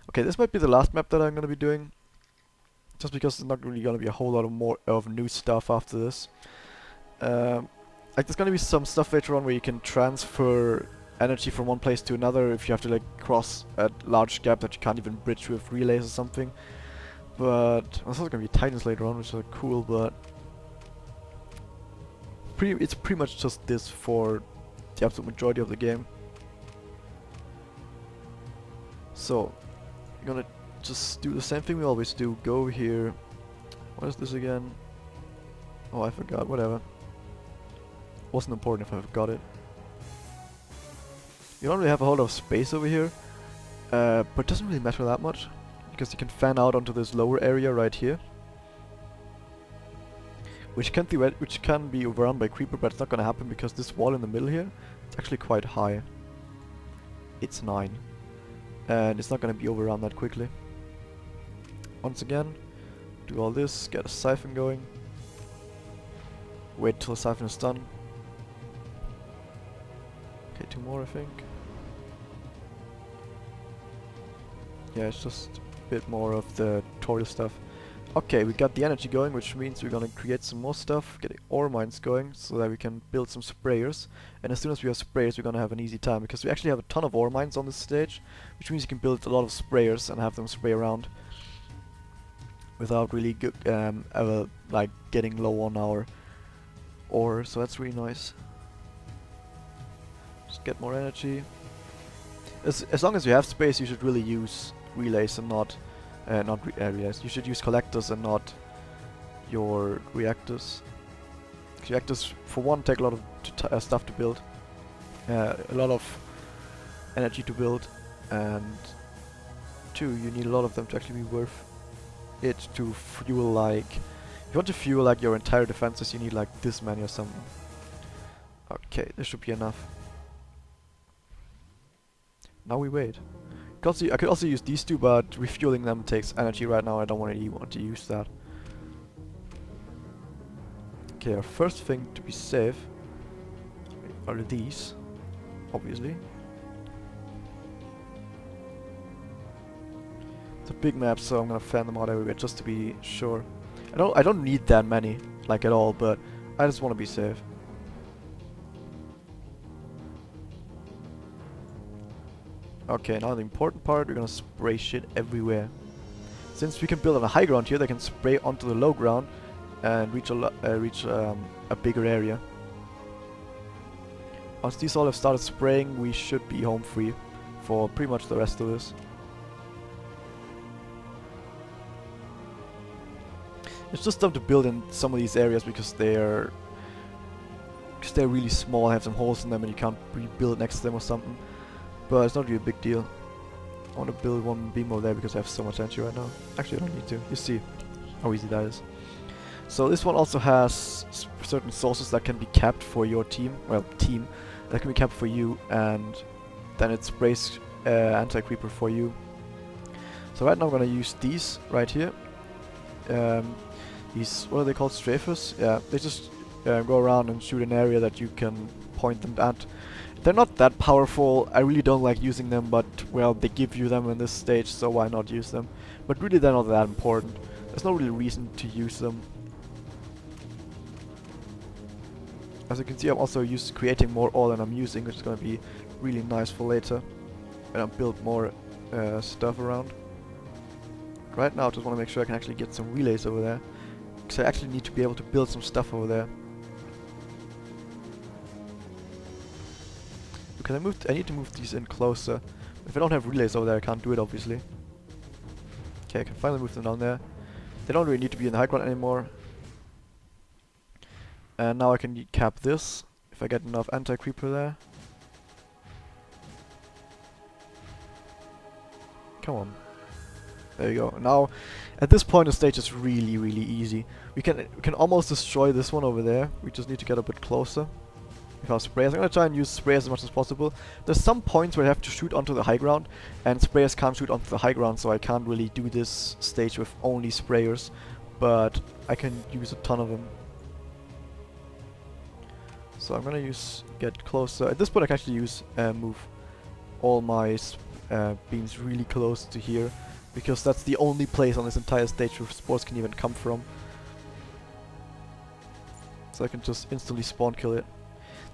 Okay, this might be the last map that I'm gonna be doing, just because there's not really gonna be a whole lot of more of new stuff after this. Um, like there's gonna be some stuff later on where you can transfer energy from one place to another if you have to like cross a large gap that you can't even bridge with relays or something. But there's also gonna be titans later on, which are cool. But it's pretty much just this for the absolute majority of the game. So we're gonna just do the same thing we always do. Go here. What is this again? Oh, I forgot. Whatever. Wasn't important if I forgot it. You don't really have a whole lot of space over here, but it doesn't really matter that much because you can fan out onto this lower area right here, which can be overrun by creeper, but it's not gonna happen because this wall in the middle here, it's actually quite high. It's 9, and it's not gonna be overrun that quickly. Once again, do all this, get a siphon going, wait till the siphon is done. Okay, 2 more I think. Yeah, it's just a bit more of the tutorial stuff. Okay, we got the energy going, which means we're gonna create some more stuff, get the ore mines going, so that we can build some sprayers. And as soon as we have sprayers, we're gonna have an easy time, because we actually have a ton of ore mines on this stage, which means you can build a lot of sprayers and have them spray around without really ever like getting low on our ore. So that's really nice. Just get more energy. As long as you have space, you should really use relays and not relays. You should use collectors and not your reactors. Reactors, for one, take a lot of stuff to build, a lot of energy to build, and 2, you need a lot of them to actually be worth it to fuel like... If you want to fuel like your entire defenses, you need like this many or something. Okay, this should be enough. Now we wait. I could also use these 2, but refueling them takes energy right now. I don't really want to use that. Okay, our first thing to be safe are these, obviously. It's a big map, so I'm gonna fan them out everywhere just to be sure. I don't need that many, like at all, but I just want to be safe. Okay, now the important part, we're gonna spray shit everywhere. Since we can build on a high ground here, they can spray onto the low ground and reach a bigger area. Once these all have started spraying, we should be home free for pretty much the rest of this. It's just tough to build in some of these areas because they're really small, have some holes in them, and you can't rebuild next to them or something. But it's not really a big deal. I want to build one beam over there because I have so much energy right now. Actually, I don't need to. You see how easy that is. So this one also has certain sources that can be capped for your team. Well, that can be capped for you, and then it sprays anti-creeper for you. So right now I'm gonna use these right here. These, what are they called? Strafers? Yeah, they just go around and shoot an area that you can point them at. They're not that powerful. I really don't like using them, but well, they give you them in this stage, so why not use them? But really, they're not that important. There's no real reason to use them. As you can see, I'm also creating more ore than I'm using, which is going to be really nice for later when I build more stuff around. Right now, I just want to make sure I can actually get some relays over there, because I actually need to be able to build some stuff over there. Because I need to move these in closer. If I don't have relays over there, I can't do it, obviously. Okay, I can finally move them down there. They don't really need to be in the high ground anymore. And now I can cap this, if I get enough anti-creeper there. Come on. There you go. Now, at this point the stage is really, really easy. We can almost destroy this one over there. We just need to get a bit closer. With our sprayers. I'm gonna try and use sprayers as much as possible. There's some points where I have to shoot onto the high ground, and sprayers can't shoot onto the high ground, so I can't really do this stage with only sprayers. But I can use a ton of them. So I'm gonna get closer. At this point I can actually move all my beams really close to here, because that's the only place on this entire stage where spores can even come from. So I can just instantly spawn kill it.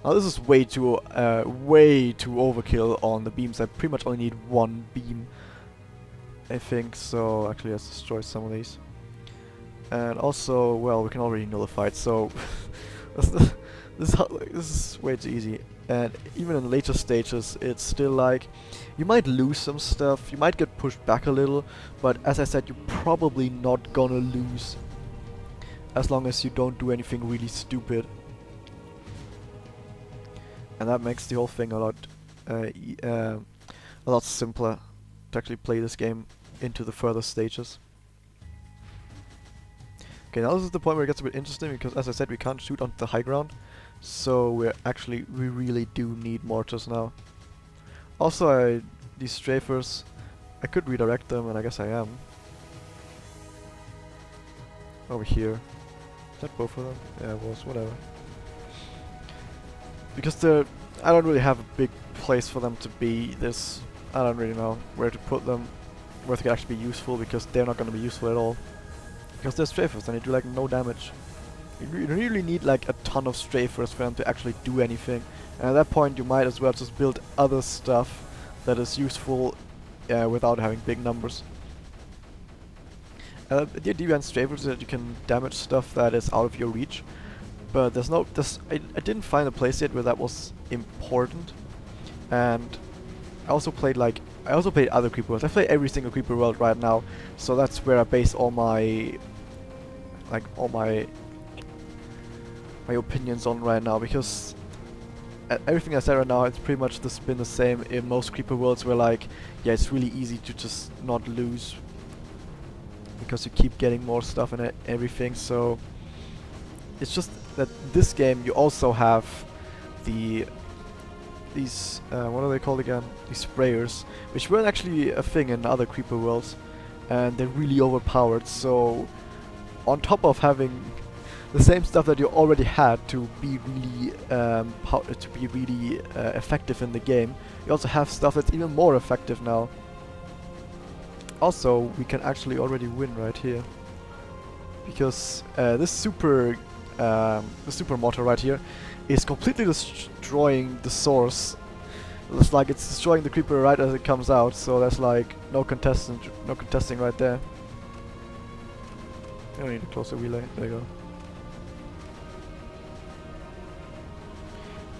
Now this is way too overkill on the beams. I pretty much only need one beam, I think. So actually, let's destroy some of these. And also, well, we can already nullify it. So this is way too easy. And even in later stages, it's still like you might lose some stuff. You might get pushed back a little, but as I said, you're probably not gonna lose as long as you don't do anything really stupid. And that makes the whole thing a lot simpler to actually play this game into the further stages. Okay, now this is the point where it gets a bit interesting, because as I said, we can't shoot onto the high ground, so we really do need mortars now. Also, these strafers, I could redirect them, and I guess I am. Over here. Is that both of them? Yeah, it was, whatever. Because I don't really have a big place for them to be. I don't really know where to put them, where they could actually be useful, because they're not going to be useful at all. Because they're strafers and they do like no damage. You really need like a ton of strafers for them to actually do anything. And at that point you might as well just build other stuff that is useful without having big numbers. The idea behind strafers is that you can damage stuff that is out of your reach. But I didn't find a place yet where that was important. And I also played other creeper worlds. I play every single creeper world right now, so that's where I base all my opinions on right now, because everything I said right now, it's pretty much just been the same in most creeper worlds, where like, yeah, it's really easy to just not lose because you keep getting more stuff and everything. So it's just that this game you also have these what are they called again? These sprayers, which weren't actually a thing in other creeper worlds, and they're really overpowered. So on top of having the same stuff that you already had to be really effective in the game, you also have stuff that's even more effective now. Also, we can actually already win right here, because this super mortar right here is completely destroying the source. It's like it's destroying the creeper right as it comes out, so that's like no contesting right there. I don't need a closer relay. There you go.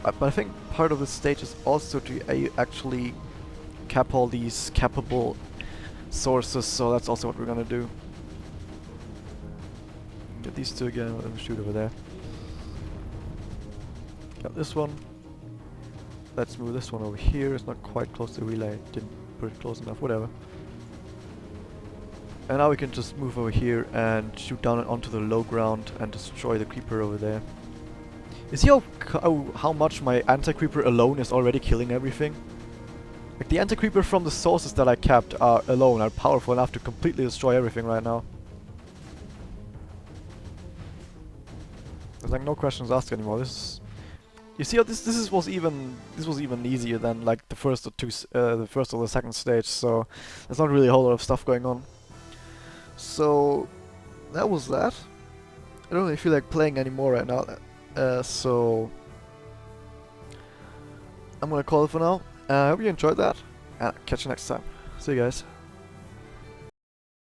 But I think part of the stage is also to actually cap all these cappable sources, so that's also what we're gonna do. Get these two again, let them shoot over there. Got this one. Let's move this one over here. It's not quite close to the relay. Didn't put it close enough, whatever. And now we can just move over here and shoot down onto the low ground and destroy the creeper over there. You see how much my anti-creeper alone is already killing everything? Like, the anti-creeper from the sources that I capped alone are powerful enough to completely destroy everything right now. There's like no questions asked anymore. You see how this was even easier than like the first or the second stage. So there's not really a whole lot of stuff going on. So that was that. I don't really feel like playing anymore right now. So I'm gonna call it for now. I hope you enjoyed that, and catch you next time. See you guys.